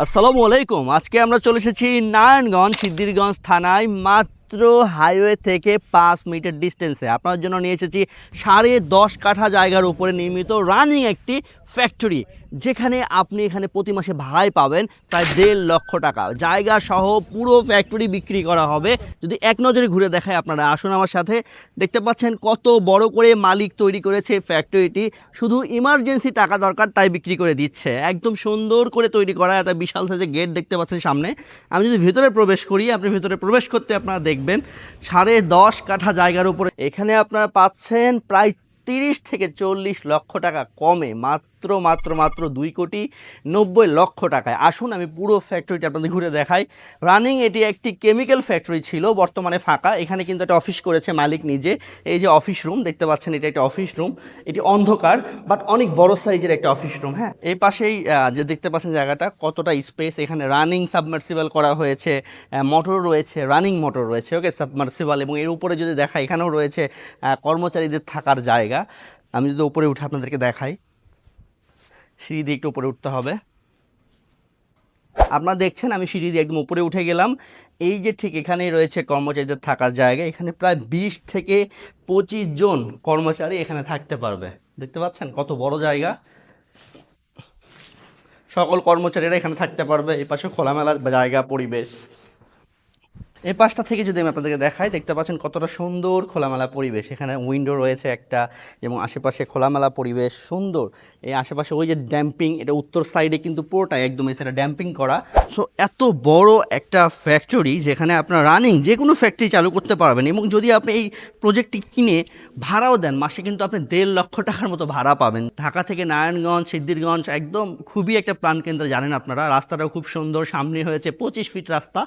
আসসালামু আলাইকুম। আজকে আমরা চলে এসেছি নারায়ণগঞ্জ সিদ্ধিরগঞ্জ থানায়, মাত্র হাইওয়ে থেকে 5 মিনিটের ডিস্টেন্সে আপনার জন্য নিয়ে এসেছি 10.5 কাঠা জায়গার উপরে নির্মিত রানিং একটি ফ্যাক্টরি, যেখানে আপনি এখানে প্রতি মাসে ভাড়ায় পাবেন প্রায় 1.5 লক্ষ টাকা। জায়গা সহ পুরো ফ্যাক্টরি বিক্রি করা হবে। যদি এক নজরে ঘুরে দেখায়, আপনারা আসুন আমার সাথে। দেখতে পাচ্ছেন কত বড় করে মালিক তৈরি করেছে ফ্যাক্টরিটি। শুধু ইমার্জেন্সি টাকা দরকার তাই বিক্রি করে দিচ্ছে। একদম সুন্দর করে তৈরি করা, একটা বিশাল সাইজের গেট দেখতে পাচ্ছেন সামনে। আমি যদি ভেতরে প্রবেশ করি, আপনি ভেতরে প্রবেশ করতে আপনারা দেখবেন 10.5 কাঠা জায়গার উপরে এখানে আপনারা পাচ্ছেন প্রায় 30 থেকে 40 লক্ষ টাকা কমে, মাত্র 2.90 লক্ষ টাকায়। আসুন আমি পুরো ফ্যাক্টরিটা আপনাদের ঘুরে দেখাই। রানিং এটি একটি কেমিক্যাল ফ্যাক্টরি ছিল, বর্তমানে ফাঁকা। এখানে কিন্তু একটা অফিস করেছে মালিক নিজে। এই যে অফিস রুম দেখতে পাচ্ছেন, এটা একটা অফিস রুম। এটি অন্ধকার বাট অনেক বড় সাইজের একটা অফিস রুম। হ্যাঁ, এই পাশেই যে দেখতে পাচ্ছেন জায়গাটা কতটা স্পেস। এখানে রানিং সাবমার্সিবল করা হয়েছে, মোটর রয়েছে, রানিং মোটর রয়েছে, ওকে, সাবমার্সিবল। এবং এর উপরে যদি দেখা, এখানেও রয়েছে কর্মচারীদের থাকার জায়গা। আমি যদি উপরে উঠে আপনাদেরকে দেখাই, সিঁড়ি দিয়ে একটু উপরে উঠতে হবে। আপনারা দেখছেন আমি সিঁড়ি দিয়ে একদম উপরে উঠে গেলাম। এই যে ঠিক এখানেই রয়েছে কর্মচারীদের থাকার জায়গা। এখানে প্রায় 20 থেকে 25 জন কর্মচারী এখানে থাকতে পারবে। দেখতে পাচ্ছেন কত বড় জায়গা। সকল কর্মচারীরা এখানে থাকতে পারবে। এই পাশে খোলামেলা জায়গা, পরিবেশ। এই পাশটা থেকে যদি আমি আপনাদেরকে দেখাই, দেখতে পাচ্ছেন কতটা সুন্দর খোলামেলা পরিবেশ। এখানে উইন্ডো রয়েছে একটা, এবং আশেপাশে খোলামেলা পরিবেশ সুন্দর। এই আশেপাশে ওই যে ড্যাম্পিং, এটা উত্তর সাইডে কিন্তু পুরোটাই একদম এই সাইডে ড্যাম্পিং করা। সো এত বড় একটা ফ্যাক্টরি, যেখানে আপনার রানিং যে কোনো ফ্যাক্টরি চালু করতে পারবেন। এবং যদি আপনি এই প্রজেক্টটি কিনে ভাড়াও দেন, মাসে কিন্তু আপনি 1.5 লক্ষ টাকার মতো ভাড়া পাবেন। ঢাকা থেকে নারায়ণগঞ্জ সিদ্ধিরগঞ্জ একদম খুবই একটা প্রাণকেন্দ্র, জানেন আপনারা। রাস্তাটাও খুব সুন্দর, সামনে হয়েছে 25 ফিট রাস্তা,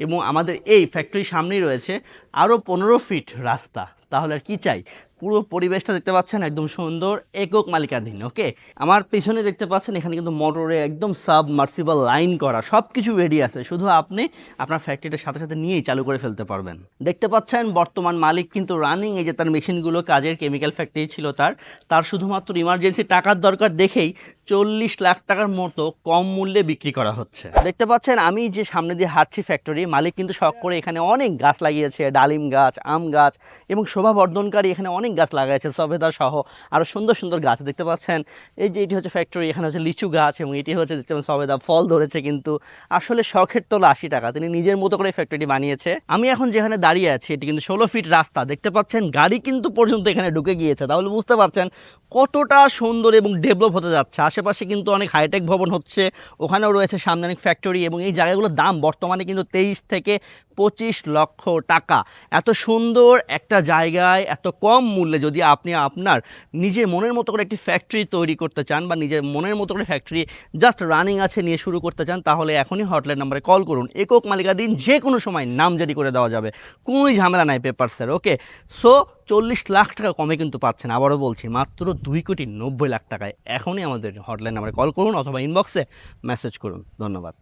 এবং আমাদের এই ফ্যাক্টরির সামনেই রয়েছে আরও 15 ফিট রাস্তা। তাহলে আর কি চাই? পুরো পরিবেশটা দেখতে পাচ্ছেন একদম সুন্দর, একক মালিকাধীন। ওকে, আমার পেছনে দেখতে পাচ্ছেন এখানে কিন্তু মোটরে একদম সাবমার্সিবল লাইন করা, সব কিছু রেডি আছে। শুধু আপনি আপনার ফ্যাক্টরিটার সাথে সাথে নিয়েই চালু করে ফেলতে পারবেন। দেখতে পাচ্ছেন বর্তমান মালিক কিন্তু রানিং, এই যে তার মেশিনগুলো কাজের, কেমিক্যাল ফ্যাক্টরি ছিল তার শুধুমাত্র ইমার্জেন্সি টাকার দরকার দেখেই 40 লাখ টাকার মতো কম মূল্যে বিক্রি করা হচ্ছে। দেখতে পাচ্ছেন আমি যে সামনে দিয়ে হাঁটছি ফ্যাক্টরি, মালিক কিন্তু শখ করে এখানে অনেক গাছ লাগিয়েছে, ডালিম গাছ, আম গাছ এবং শোভাবর্ধনকারী এখানে অনেক গাছ লাগাইছে, সবেদা সহ আরও সুন্দর সুন্দর গাছ দেখতে পাচ্ছেন। এই যে এটি হচ্ছে ফ্যাক্টরি, এখানে হচ্ছে লিচু গাছ, এবং এটি হচ্ছে দেখতে পাচ্ছেন সবেদা ফল ধরেছে। কিন্তু আসলে শখের তোলা 80 টাকা, তিনি নিজের মতো করে ফ্যাক্টরিটি বানিয়েছে। আমি এখন যেখানে দাঁড়িয়ে আছি, এটি কিন্তু 16 ফিট রাস্তা। দেখতে পাচ্ছেন গাড়ি কিন্তু পর্যন্ত এখানে ঢুকে গিয়েছে। তাহলে বুঝতে পারছেন কতটা সুন্দর এবং ডেভেলপ হতে যাচ্ছে। আশেপাশে কিন্তু অনেক হাইটেক ভবন হচ্ছে, ওখানেও রয়েছে সামনে অনেক ফ্যাক্টরি, এবং এই জায়গাগুলোর দাম বর্তমানে কিন্তু 23 থেকে 25 লক্ষ টাকা। এত সুন্দর একটা জায়গায় এত কম মূল্যে যদি আপনি আপনার নিজের মনের মতো করে একটি ফ্যাক্টরি তৈরি করতে চান, বা নিজের মনের মতো করে ফ্যাক্টরি জাস্ট রানিং আছে নিয়ে শুরু করতে চান, তাহলে এখনই হটলাইন নাম্বারে কল করুন। একক মালিকাধীন, যে কোনো সময় নামজারি করে দেওয়া যাবে, কোনোই ঝামেলা নাই পেপারসের। ওকে, সো 40 লাখ টাকা কমে কিন্তু পাচ্ছেন। আবারও বলছি, মাত্র 2.90 লাখ টাকায়। এখনই আমাদের হটলাইন নাম্বারে কল করুন অথবা ইনবক্সে মেসেজ করুন। ধন্যবাদ।